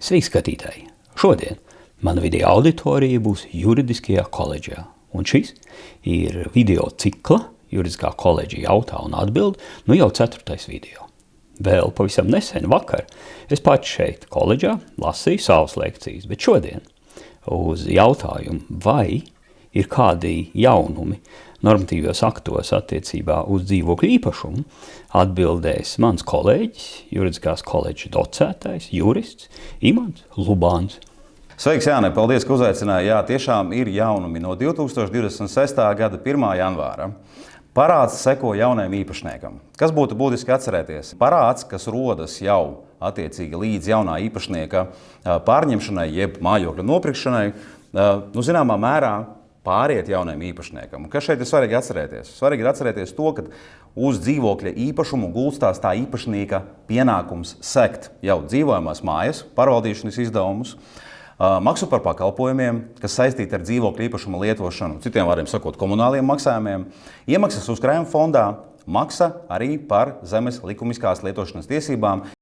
Sveiki, skatītāji! Šodien mana video auditorija būs Juridiskajā koledžā, un šis ir video cikla Juridiskā koledža jautā un atbild, nu jau 4. video. Vēl pavisam nesen vakar es pats šeit koledžā lasīju savas lekcijas, bet šodien uz jautājumu, vai ir kādi jaunumi normatīvos aktos attiecībā uz dzīvokļu īpašumu, atbildēs mans kolēģis, Juridiskās koledžas docētais, jurists Imants Lubāns. Sveiks, Jāni, paldies, ka uzaicināji. Jā, tiešām ir jaunumi no 2026. gada 1. janvāra. Parāds seko jaunajam īpašniekam. Kas būtu būtiski atcerēties? Parāds, kas rodas jau attiecīgi līdz jaunā īpašnieka pārņemšanai, jeb mājokļa nopirkšanai, zināmā mērā pāriet jaunajam īpašniekam. Kas šeit ir svarīgi atcerēties? Svarīgi ir atcerēties to, ka uz dzīvokļa īpašumu gulstās tā īpašnieka pienākums sekt jau dzīvojamās mājas pārvaldīšanas izdevumus, maksu par pakalpojumiem, kas saistīti ar dzīvokļa īpašuma lietošanu, citiem vārdiem sakot, komunāliem maksājumiem, iemaksas uzkrājuma fondā, maksa arī par zemes likumiskās lietošanas tiesībām.